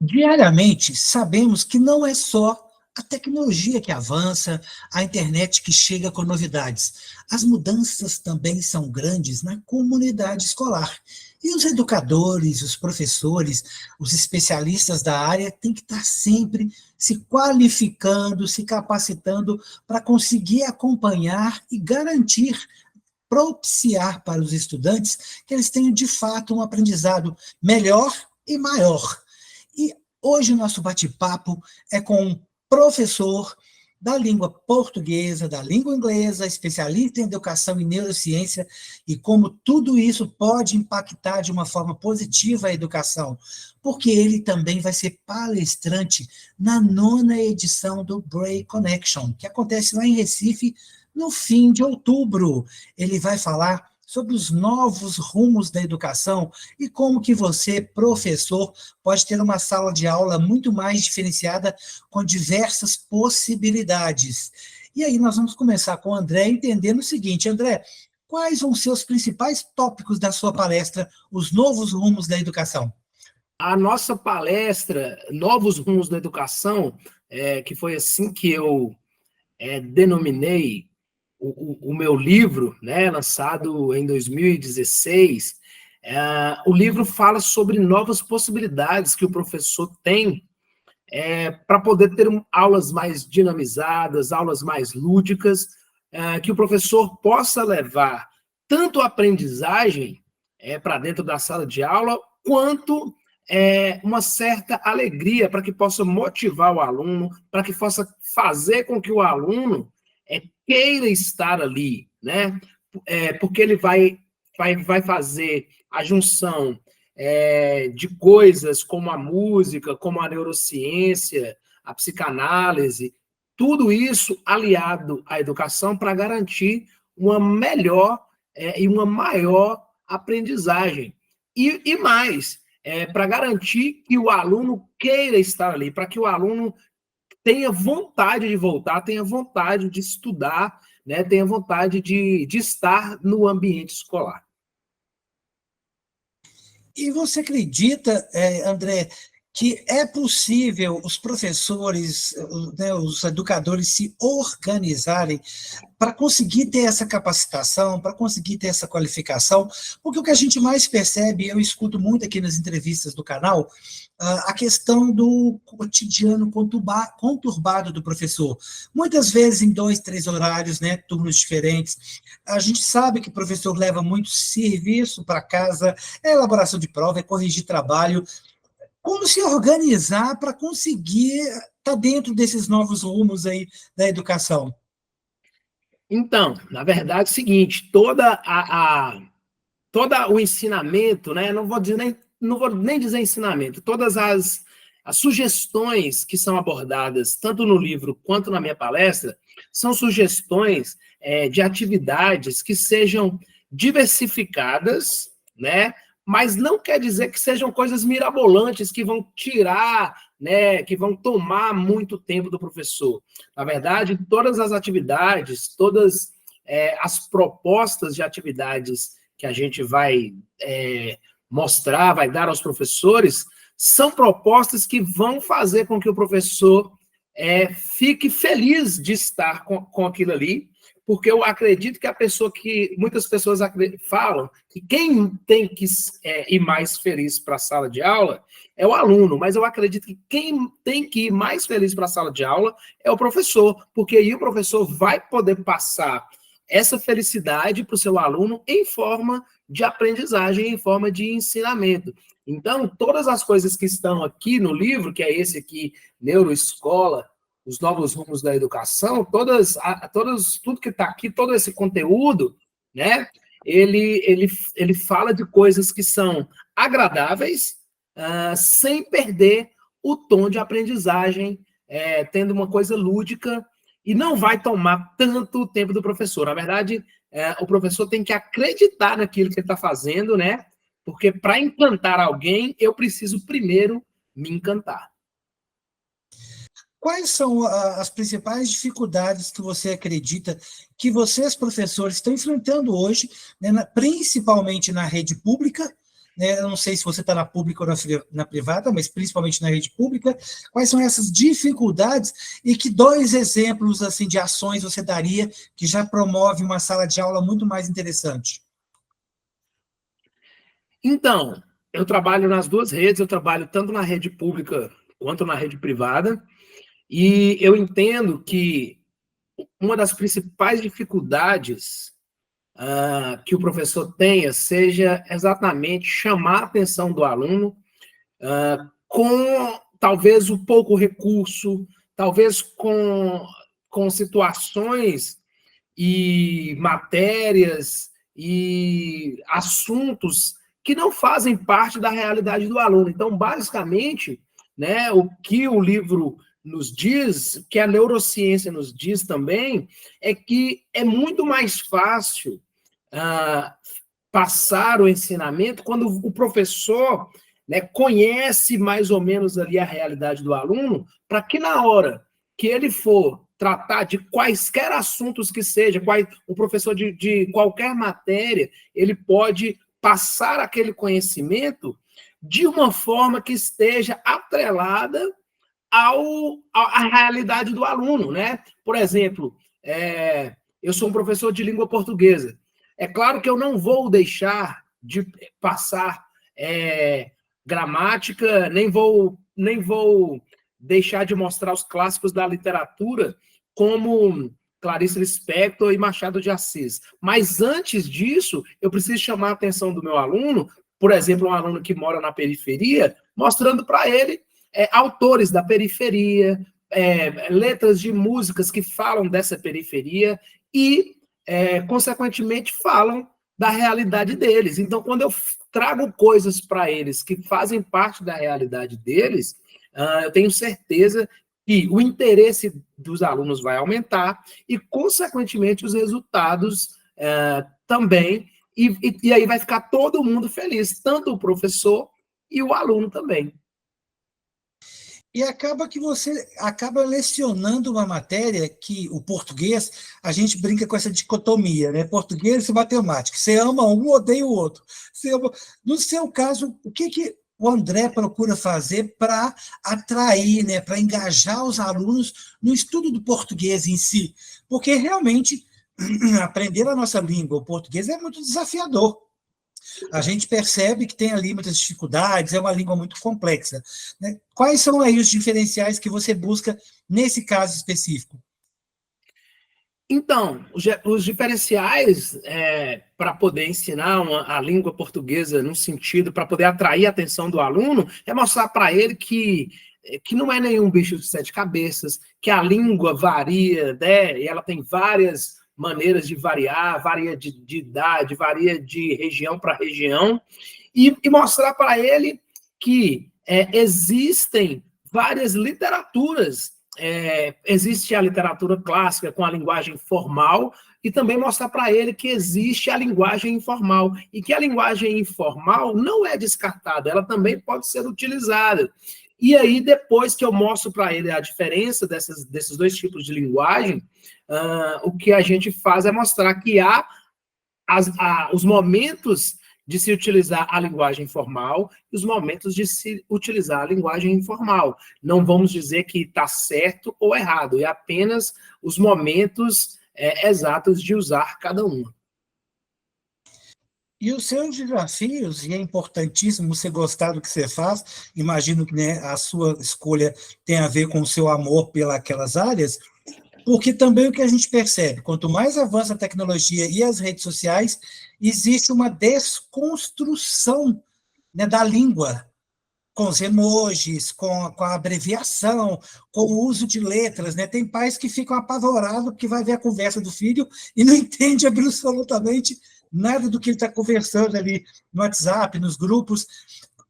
Diariamente, sabemos que não é só a tecnologia que avança, a internet que chega com novidades. As mudanças também são grandes na comunidade escolar. E os educadores, os professores, os especialistas da área têm que estar sempre se qualificando, se capacitando para conseguir acompanhar e garantir, propiciar para os estudantes que eles tenham, de fato, um aprendizado melhor e maior. E hoje o nosso bate-papo é com um professor da língua portuguesa, da língua inglesa, especialista em educação e neurociência, e como tudo isso pode impactar de uma forma positiva a educação, porque ele também vai ser palestrante na 9ª edição do Braille Connection, que acontece lá em Recife no fim de outubro. Ele vai falar sobre os novos rumos da educação e como que você, professor, pode ter uma sala de aula muito mais diferenciada, com diversas possibilidades. E aí nós vamos começar com o André, entendendo o seguinte: André, quais vão ser os principais tópicos da sua palestra, os novos rumos da educação? A nossa palestra, Novos Rumos da Educação, que foi assim que eu denominei o meu livro, né, lançado em 2016, o livro fala sobre novas possibilidades que o professor tem para poder ter aulas mais dinamizadas, aulas mais lúdicas, que o professor possa levar tanto a aprendizagem para dentro da sala de aula, quanto uma certa alegria para que possa motivar o aluno, para que possa fazer com que o aluno queira estar ali, né? Porque ele vai fazer a junção de coisas como a música, como a neurociência, a psicanálise, tudo isso aliado à educação para garantir uma melhor e uma maior aprendizagem. E mais, para garantir que o aluno queira estar ali, para que o aluno tenha vontade de voltar, tenha vontade de estudar, né, tenha vontade de estar no ambiente escolar. E você acredita, André, que é possível os professores, né, os educadores se organizarem para conseguir ter essa capacitação, para conseguir ter essa qualificação? Porque o que a gente mais percebe, eu escuto muito aqui nas entrevistas do canal, a questão do cotidiano conturbado do professor. Muitas vezes em 2, 3 horários, né, turnos diferentes. A gente sabe que o professor leva muito serviço para casa, é elaboração de prova, é corrigir trabalho. Como se organizar para conseguir estar dentro desses novos rumos aí da educação? Então, na verdade, é o seguinte, todo o ensinamento, né? Não vou nem dizer ensinamento, todas as sugestões que são abordadas, tanto no livro quanto na minha palestra, são sugestões de atividades que sejam diversificadas, né? Mas não quer dizer que sejam coisas mirabolantes que vão tirar, né, que vão tomar muito tempo do professor. Na verdade, todas as atividades, todas as propostas de atividades que a gente vai mostrar, vai dar aos professores, são propostas que vão fazer com que o professor fique feliz de estar com aquilo ali, porque eu acredito que muitas pessoas falam que quem tem que ir mais feliz para a sala de aula é o aluno, mas eu acredito que quem tem que ir mais feliz para a sala de aula é o professor, porque aí o professor vai poder passar essa felicidade para o seu aluno em forma de aprendizagem, em forma de ensinamento. Então, todas as coisas que estão aqui no livro, que é esse aqui, Neuroescola, os novos rumos da educação, tudo que está aqui, todo esse conteúdo, né, ele fala de coisas que são agradáveis, sem perder o tom de aprendizagem, tendo uma coisa lúdica, e não vai tomar tanto tempo do professor. Na verdade, o professor tem que acreditar naquilo que ele está fazendo, né? Porque para encantar alguém, eu preciso primeiro me encantar. Quais são as principais dificuldades que você acredita que vocês, professores, estão enfrentando hoje, né, principalmente na rede pública, né? Eu não sei se você está na pública ou na privada, mas principalmente na rede pública. Quais são essas dificuldades e que 2 exemplos assim de ações você daria que já promove uma sala de aula muito mais interessante? Então, eu trabalho nas 2 redes, eu trabalho tanto na rede pública quanto na rede privada, e eu entendo que uma das principais dificuldades que o professor tenha seja exatamente chamar a atenção do aluno com talvez o pouco recurso, talvez com situações e matérias e assuntos que não fazem parte da realidade do aluno. Então, basicamente, né, o que o livro nos diz, que a neurociência nos diz também, é que é muito mais fácil passar o ensinamento quando o professor, né, conhece mais ou menos ali a realidade do aluno, para que na hora que ele for tratar de quaisquer assuntos que seja, o professor de qualquer matéria, ele pode passar aquele conhecimento de uma forma que esteja atrelada à realidade do aluno, né? Por exemplo, eu sou um professor de língua portuguesa. É claro que eu não vou deixar de passar gramática, nem vou deixar de mostrar os clássicos da literatura como Clarice Lispector e Machado de Assis. Mas antes disso, eu preciso chamar a atenção do meu aluno, por exemplo, um aluno que mora na periferia, mostrando para ele autores da periferia, letras de músicas que falam dessa periferia e, consequentemente, falam da realidade deles. Então, quando eu trago coisas para eles que fazem parte da realidade deles, eu tenho certeza que o interesse dos alunos vai aumentar e, consequentemente, os resultados também, e aí vai ficar todo mundo feliz, tanto o professor e o aluno também. E acaba que você acaba lecionando uma matéria que o português, a gente brinca com essa dicotomia, né? Português e matemática. Você ama um, odeia o outro. No seu caso, o que o André procura fazer para atrair, né, para engajar os alunos no estudo do português em si? Porque realmente aprender a nossa língua, o português, é muito desafiador. A gente percebe que tem ali muitas dificuldades, é uma língua muito complexa, né? Quais são aí os diferenciais que você busca nesse caso específico? Então, os diferenciais para poder ensinar a língua portuguesa no sentido, para poder atrair a atenção do aluno, é mostrar para ele que não é nenhum bicho de 7 cabeças, que a língua varia, né? E ela tem várias maneiras de variar, varia de idade, varia de região para região, e mostrar para ele que existem várias literaturas. Existe a literatura clássica com a linguagem formal, e também mostrar para ele que existe a linguagem informal, e que a linguagem informal não é descartada, ela também pode ser utilizada. E aí, depois que eu mostro para ele a diferença desses 2 tipos de linguagem, o que a gente faz é mostrar que há os momentos de se utilizar a linguagem formal e os momentos de se utilizar a linguagem informal. Não vamos dizer que está certo ou errado, é apenas os momentos exatos de usar cada uma. E os seus desafios, e é importantíssimo você gostar do que você faz, imagino que, né, a sua escolha tem a ver com o seu amor pelas áreas, porque também o que a gente percebe, quanto mais avança a tecnologia e as redes sociais, existe uma desconstrução, né, da língua, com os emojis, com a abreviação, com o uso de letras, né? Tem pais que ficam apavorados porque vai ver a conversa do filho e não entende absolutamente nada do que ele está conversando ali no WhatsApp, nos grupos.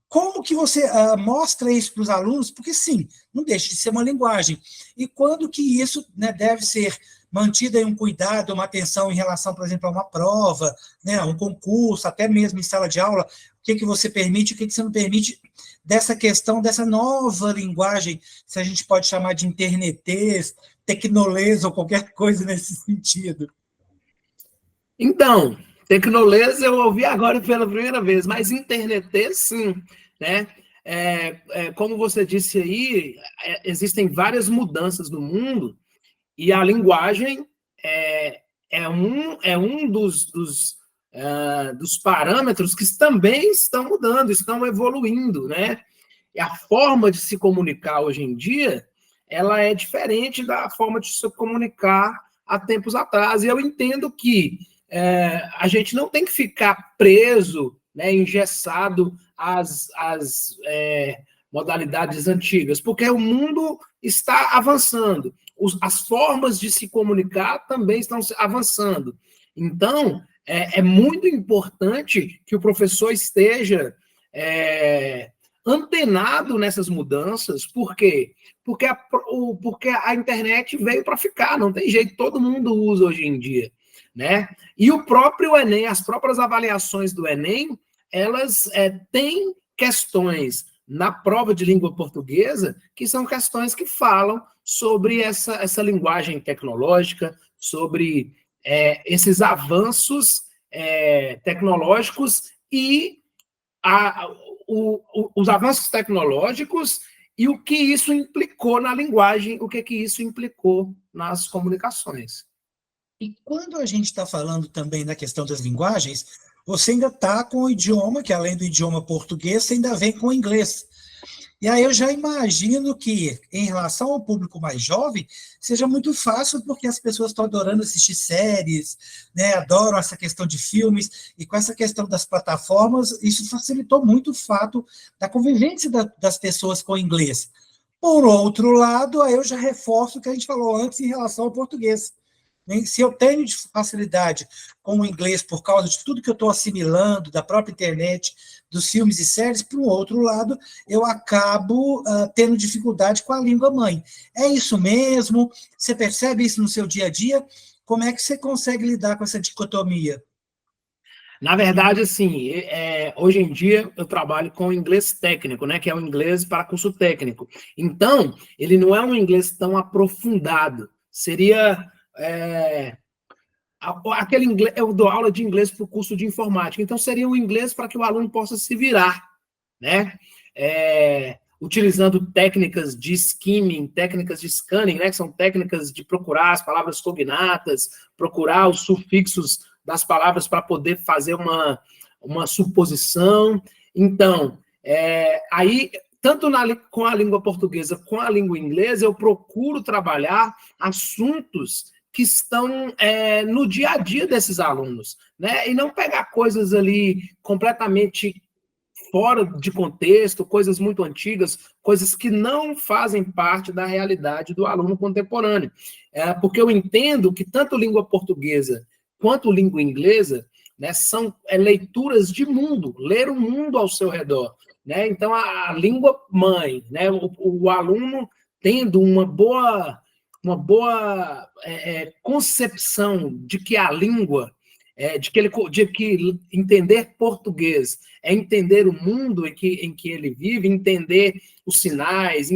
Como que você mostra isso para os alunos? Porque, sim, não deixa de ser uma linguagem. E quando que isso, né, deve ser mantido em um cuidado, uma atenção em relação, por exemplo, a uma prova, né, a um concurso, até mesmo em sala de aula, o que você permite, o que você não permite, dessa questão, dessa nova linguagem, se a gente pode chamar de internetês, tecnolês ou qualquer coisa nesse sentido. Então, Tecnolês eu ouvi agora pela primeira vez, mas internetês, sim, né? Como você disse aí, existem várias mudanças no mundo e a linguagem é um dos parâmetros que também estão mudando, estão evoluindo, né? E a forma de se comunicar hoje em dia, ela é diferente da forma de se comunicar há tempos atrás. E eu entendo que a gente não tem que ficar preso, né, engessado às modalidades antigas, porque o mundo está avançando. As formas de se comunicar também estão avançando. Então, é muito importante que o professor esteja antenado nessas mudanças. Por quê? Porque a internet veio para ficar, não tem jeito, todo mundo usa hoje em dia, né? E o próprio Enem, as próprias avaliações do Enem, elas têm questões na prova de língua portuguesa que são questões que falam sobre essa linguagem tecnológica, sobre esses avanços tecnológicos e os avanços tecnológicos e o que isso implicou na linguagem, o que isso implicou nas comunicações. E quando a gente está falando também da questão das linguagens, você ainda está com o idioma, que além do idioma português, você ainda vem com o inglês. E aí eu já imagino que, em relação ao público mais jovem, seja muito fácil, porque as pessoas estão adorando assistir séries, né, adoram essa questão de filmes, e com essa questão das plataformas, isso facilitou muito o fato da convivência das pessoas com o inglês. Por outro lado, aí eu já reforço o que a gente falou antes em relação ao português. Se eu tenho facilidade com o inglês por causa de tudo que eu estou assimilando, da própria internet, dos filmes e séries, por um outro lado, eu acabo tendo dificuldade com a língua mãe. É isso mesmo? Você percebe isso no seu dia a dia? Como é que você consegue lidar com essa dicotomia? Na verdade, assim, hoje em dia eu trabalho com inglês técnico, né, que é o inglês para curso técnico. Então, ele não é um inglês tão aprofundado. Seria aquele inglês, eu dou aula de inglês para o curso de informática, então seria um inglês para que o aluno possa se virar, né? Utilizando técnicas de skimming, técnicas de scanning, né? Que são técnicas de procurar as palavras cognatas, procurar os sufixos das palavras para poder fazer uma suposição. Então, aí, tanto com a língua portuguesa com a língua inglesa, eu procuro trabalhar assuntos que estão no dia a dia desses alunos, né? E não pegar coisas ali completamente fora de contexto, coisas muito antigas, coisas que não fazem parte da realidade do aluno contemporâneo. Porque eu entendo que tanto língua portuguesa quanto língua inglesa, né, são leituras de mundo, ler o mundo ao seu redor, né? Então, a língua mãe, né, o aluno tendo uma boa concepção de que a língua, de que entender português é entender o mundo em que ele vive, entender os sinais,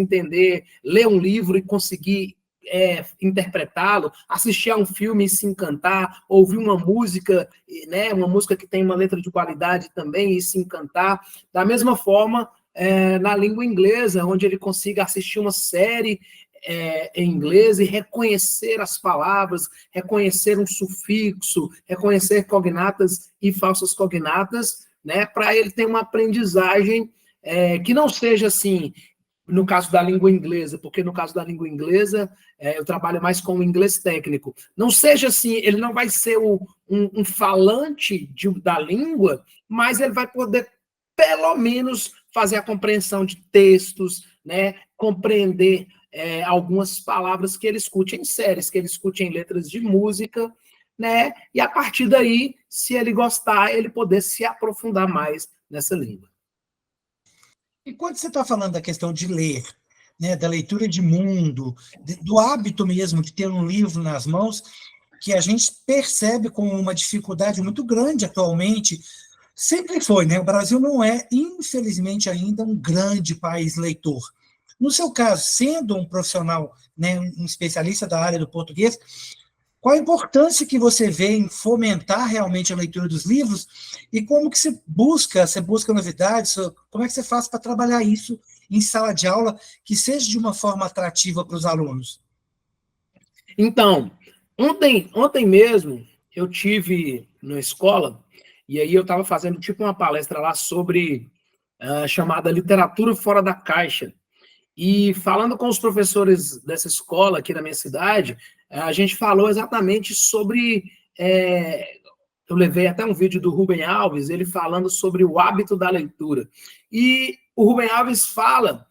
ler um livro e conseguir interpretá-lo, assistir a um filme e se encantar, ouvir uma música, né, uma música que tem uma letra de qualidade também e se encantar. Da mesma forma, na língua inglesa, onde ele consiga assistir uma série em inglês e reconhecer as palavras, reconhecer um sufixo, reconhecer cognatas e falsas cognatas, né, para ele ter uma aprendizagem que não seja assim, no caso da língua inglesa, porque no caso da língua inglesa eu trabalho mais com o inglês técnico, não seja assim, ele não vai ser um falante da língua, mas ele vai poder, pelo menos, fazer a compreensão de textos, né, compreender algumas palavras que ele escute em séries, que ele escute em letras de música, né? E a partir daí, se ele gostar, ele poder se aprofundar mais nessa língua. E quando você está falando da questão de ler, né, da leitura de mundo, do hábito mesmo de ter um livro nas mãos, que a gente percebe com uma dificuldade muito grande atualmente, sempre foi, né? O Brasil não é, infelizmente, ainda um grande país leitor. No seu caso, sendo um profissional, né, um especialista da área do português, Qual a importância que você vê em fomentar realmente a leitura dos livros e como que você busca novidades, como é que você faz para trabalhar isso em sala de aula que seja de uma forma atrativa para os alunos? Então, ontem mesmo eu tive na escola e aí eu estava fazendo tipo uma palestra lá sobre chamada Literatura Fora da Caixa. E falando com os professores dessa escola aqui na minha cidade, a gente falou exatamente sobre. Eu levei até um vídeo do Rubem Alves, ele falando sobre o hábito da leitura. E o Rubem Alves fala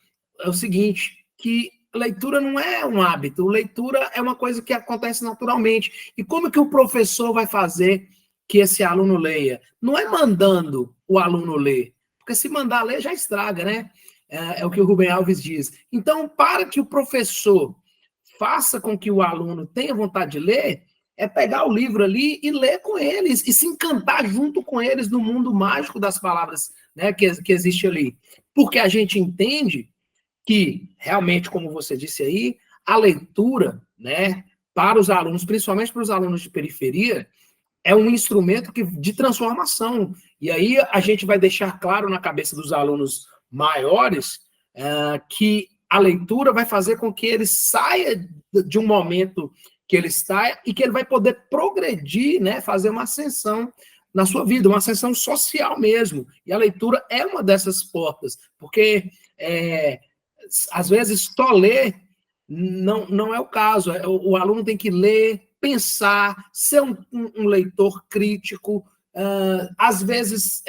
o seguinte, que leitura não é um hábito, leitura é uma coisa que acontece naturalmente. E como que o professor vai fazer que esse aluno leia? Não é mandando o aluno ler, porque se mandar ler já estraga, né? É o que o Rubem Alves diz. Então, para que o professor faça com que o aluno tenha vontade de ler, é pegar o livro ali e ler com eles, e se encantar junto com eles no mundo mágico das palavras, né, que existe ali. Porque a gente entende que, realmente, como você disse aí, a leitura, né, para os alunos, principalmente para os alunos de periferia, é um instrumento de transformação. E aí a gente vai deixar claro na cabeça dos alunos maiores que a leitura vai fazer com que ele saia de um momento que ele está e que ele vai poder progredir, né, fazer uma ascensão na sua vida, uma ascensão social mesmo. E a leitura é uma dessas portas, porque às vezes só ler não é o caso. O aluno tem que ler, pensar, ser um leitor crítico. Às vezes,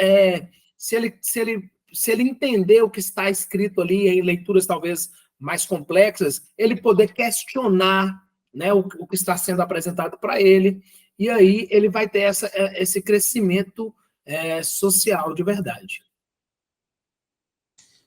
se ele entender o que está escrito ali em leituras talvez mais complexas, ele poder questionar, né, o que está sendo apresentado para ele, e aí ele vai ter esse crescimento social de verdade.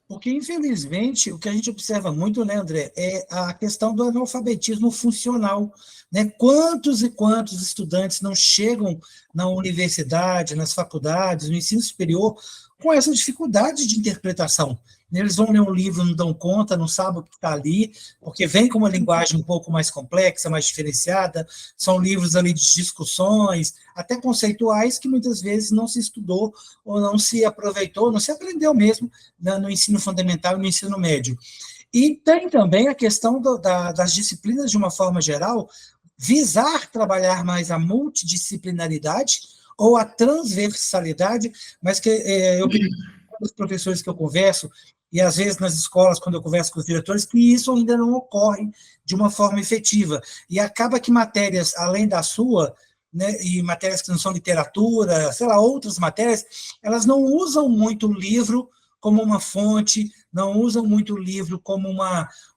Porque, infelizmente, o que a gente observa muito, né, André, é a questão do analfabetismo funcional. Né? Quantos e quantos estudantes não chegam na universidade, nas faculdades, no ensino superior, com essa dificuldade de interpretação? Eles vão ler um livro, não dão conta, não sabem o que está ali, porque vem com uma linguagem um pouco mais complexa, mais diferenciada, são livros ali de discussões, até conceituais, que muitas vezes não se estudou, ou não se aproveitou, não se aprendeu mesmo no ensino fundamental e no ensino médio. E tem também a questão das disciplinas, de uma forma geral, visar trabalhar mais a multidisciplinaridade ou a transversalidade, mas que eu vejo os professores que eu converso, e às vezes nas escolas, quando eu converso com os diretores, que isso ainda não ocorre de uma forma efetiva. E acaba que matérias, além da sua, né, e matérias que não são literatura, sei lá, outras matérias, elas não usam muito o livro como uma fonte, não usam muito o livro como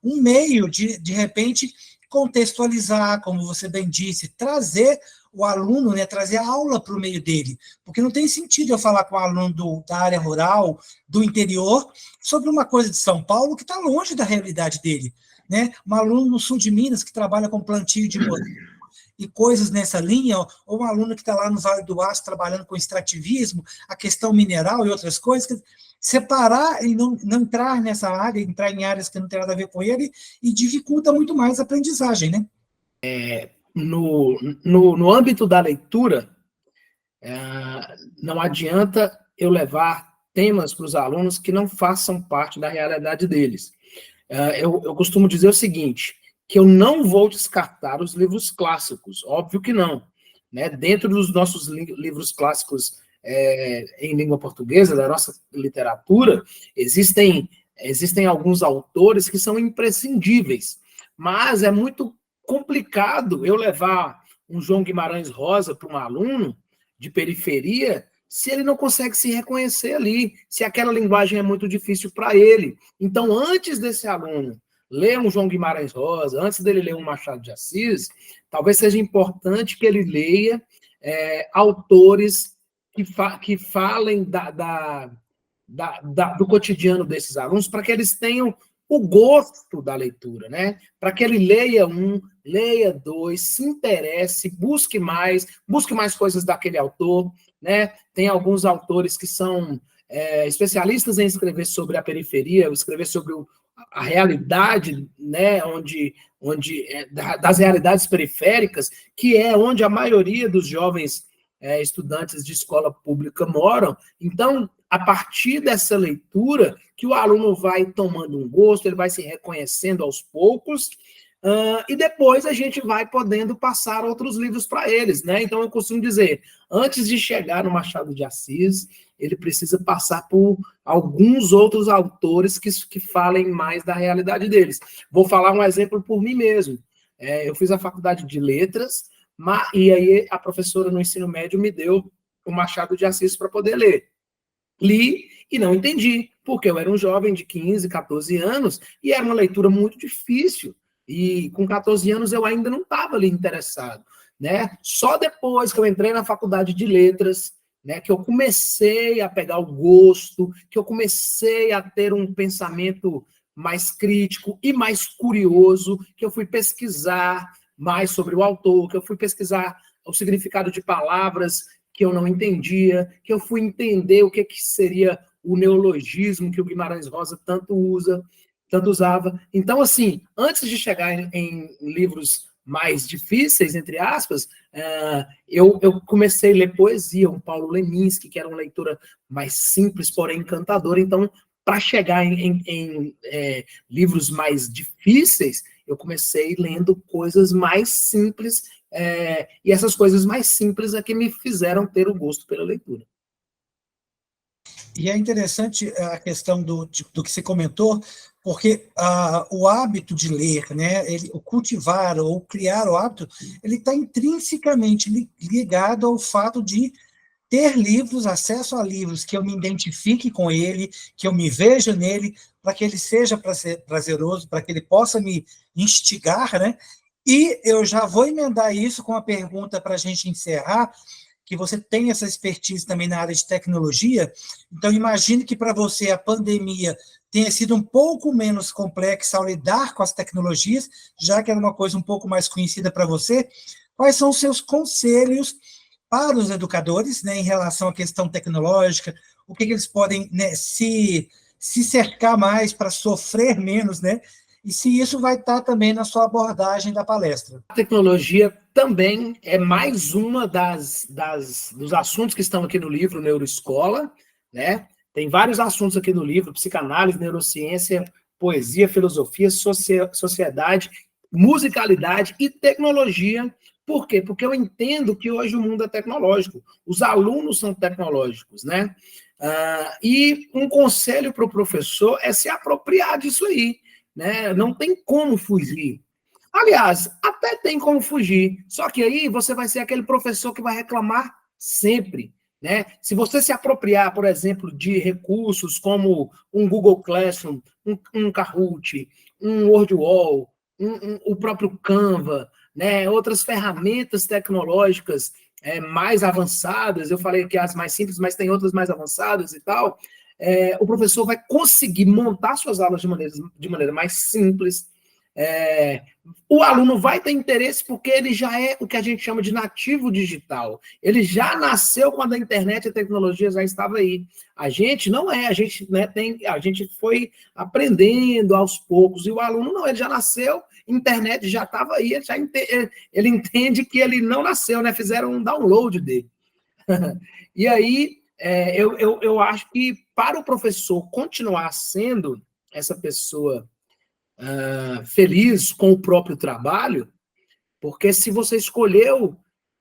um meio de repente, contextualizar, como você bem disse, trazer o aluno, né, trazer a aula para o meio dele, porque não tem sentido eu falar com o aluno da área rural, do interior, sobre uma coisa de São Paulo que está longe da realidade dele. Né? Um aluno no sul de Minas que trabalha com plantio de morango e coisas nessa linha, ou um aluno que está lá no Vale do Aço trabalhando com extrativismo, a questão mineral e outras coisas, separar e não entrar nessa área, entrar em áreas que não tem nada a ver com ele, e dificulta muito mais a aprendizagem, né? No âmbito da leitura, não adianta eu levar temas para os alunos que não façam parte da realidade deles. Eu costumo dizer o seguinte, que eu não vou descartar os livros clássicos, óbvio que não. Né? Dentro dos nossos livros clássicos em língua portuguesa, da nossa literatura, existem alguns autores que são imprescindíveis, mas é muito complicado eu levar um João Guimarães Rosa para um aluno de periferia se ele não consegue se reconhecer ali, se aquela linguagem é muito difícil para ele. Então, antes desse aluno ler um João Guimarães Rosa, antes dele ler um Machado de Assis, talvez seja importante que ele leia autores que falem do cotidiano desses alunos, para que eles tenham o gosto da leitura, né? Para que ele leia leia dois, se interesse, busque mais coisas daquele autor, né? Tem alguns autores que são especialistas em escrever sobre a periferia, escrever sobre a realidade né, das realidades periféricas, que é onde a maioria dos jovens estudantes de escola pública moram. Então, a partir dessa leitura, que o aluno vai tomando um gosto, ele vai se reconhecendo aos poucos, e depois a gente vai podendo passar outros livros para eles, né? Então, eu costumo dizer, antes de chegar no Machado de Assis, ele precisa passar por alguns outros autores que falem mais da realidade deles. Vou falar um exemplo por mim mesmo. Eu fiz a faculdade de letras, e aí a professora no ensino médio me deu o Machado de Assis para poder ler. Li e não entendi, porque eu era um jovem de 15, 14 anos, e era uma leitura muito difícil. E com 14 anos eu ainda não estava ali interessado, né? Só depois que eu entrei na faculdade de letras, né, que eu comecei a pegar o gosto, que eu comecei a ter um pensamento mais crítico e mais curioso, que eu fui pesquisar mais sobre o autor, que eu fui pesquisar o significado de palavras que eu não entendia, que eu fui entender o que seria o neologismo que o Guimarães Rosa tanto usava. Então, assim, antes de chegar em livros mais difíceis, entre aspas, eu comecei a ler poesia, um Paulo Leminski, que era uma leitura mais simples, porém encantadora. Então, para chegar em livros mais difíceis, eu comecei lendo coisas mais simples, e essas coisas mais simples é que me fizeram ter o gosto pela leitura. E é interessante a questão do que você comentou, porque o hábito de ler, né, o cultivar ou criar o hábito, ele está intrinsecamente ligado ao fato de ter livros, acesso a livros que eu me identifique com ele, que eu me veja nele, para que ele seja prazeroso, para que ele possa me instigar, né? E eu já vou emendar isso com a pergunta para a gente encerrar, que você tem essa expertise também na área de tecnologia, então imagine que para você a pandemia tenha sido um pouco menos complexa ao lidar com as tecnologias, já que era uma coisa um pouco mais conhecida para você. Quais são os seus conselhos para os educadores, né, em relação à questão tecnológica? O que eles podem, né, se cercar mais para sofrer menos, né? E se isso vai estar também na sua abordagem da palestra. A tecnologia também é mais uma dos assuntos que estão aqui no livro Neuroescola, né? Tem vários assuntos aqui no livro: psicanálise, neurociência, poesia, filosofia, sociedade, musicalidade e tecnologia. Por quê? Porque eu entendo que hoje o mundo é tecnológico, os alunos são tecnológicos, né? E um conselho para o professor é se apropriar disso aí, né? Não tem como fugir. Aliás, até tem como fugir, só que aí você vai ser aquele professor que vai reclamar sempre, né? Se você se apropriar, por exemplo, de recursos como um Google Classroom, um Kahoot, um WordWall, o próprio Canva, né? Outras ferramentas tecnológicas mais avançadas, eu falei que as mais simples, mas tem outras mais avançadas e tal, o professor vai conseguir montar suas aulas de maneira mais simples. O aluno vai ter interesse porque ele já é o que a gente chama de nativo digital. Ele já nasceu quando a internet e a tecnologia já estava aí. A gente não é, a gente, né, a gente foi aprendendo aos poucos, e o aluno não, ele já nasceu, internet já estava aí, ele entende que ele não nasceu, né? Fizeram um download dele. E aí, eu acho que para o professor continuar sendo essa pessoa feliz com o próprio trabalho, porque se você escolheu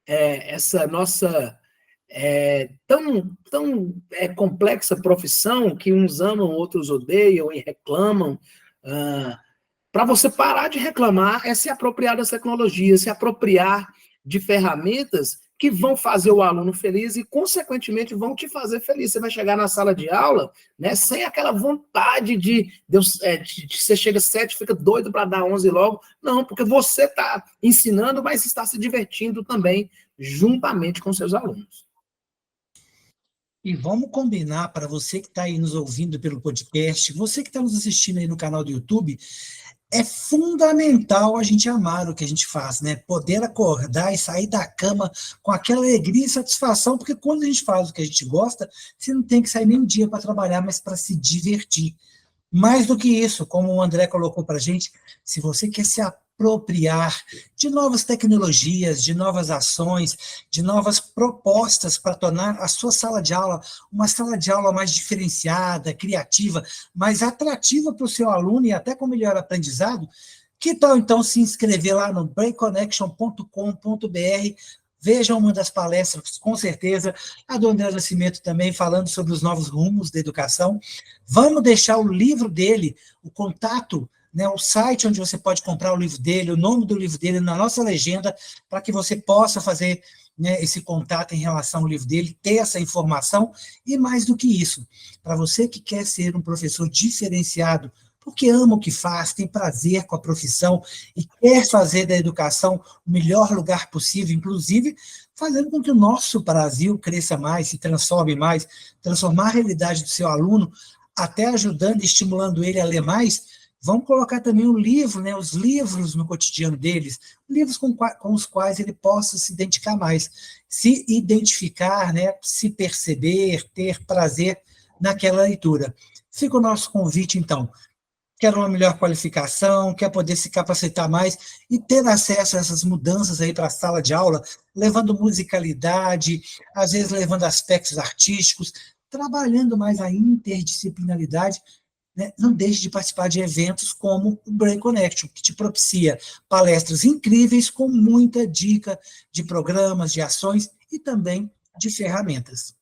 essa nossa tão complexa profissão, que uns amam, outros odeiam e reclamam, para você parar de reclamar é se apropriar das tecnologias, se apropriar de ferramentas que vão fazer o aluno feliz e, consequentemente, vão te fazer feliz. Você vai chegar na sala de aula, né, sem aquela vontade de você chega às 7, fica doido para dar 11 logo. Não, porque você está ensinando, mas está se divertindo também, juntamente com seus alunos. E vamos combinar, para você que está aí nos ouvindo pelo podcast, você que está nos assistindo aí no canal do YouTube, é fundamental a gente amar o que a gente faz, né? Poder acordar e sair da cama com aquela alegria e satisfação, porque quando a gente faz o que a gente gosta, você não tem que sair nem um dia para trabalhar, mas para se divertir. Mais do que isso, como o André colocou para a gente, se você quer se apropriar de novas tecnologias, de novas ações, de novas propostas para tornar a sua sala de aula uma sala de aula mais diferenciada, criativa, mais atrativa para o seu aluno e até com melhor aprendizado, que tal então se inscrever lá no brainconnection.com.br? Veja uma das palestras, com certeza, a do André Nascimento também, falando sobre os novos rumos da educação. Vamos deixar o livro dele, o contato, né, o site onde você pode comprar o livro dele, o nome do livro dele na nossa legenda, para que você possa fazer, né, esse contato em relação ao livro dele, ter essa informação, e mais do que isso, para você que quer ser um professor diferenciado, porque ama o que faz, tem prazer com a profissão e quer fazer da educação o melhor lugar possível, inclusive fazendo com que o nosso Brasil cresça mais, se transforme mais, transformar a realidade do seu aluno, até ajudando e estimulando ele a ler mais. Vamos colocar também o livro, né, os livros no cotidiano deles, livros com os quais ele possa se identificar mais, se identificar, né, se perceber, ter prazer naquela leitura. Fica o nosso convite, então. Quer uma melhor qualificação, quer poder se capacitar mais e ter acesso a essas mudanças aí para a sala de aula, levando musicalidade, às vezes levando aspectos artísticos, trabalhando mais a interdisciplinaridade, né? Não deixe de participar de eventos como o Brain Connection, que te propicia palestras incríveis com muita dica de programas, de ações e também de ferramentas.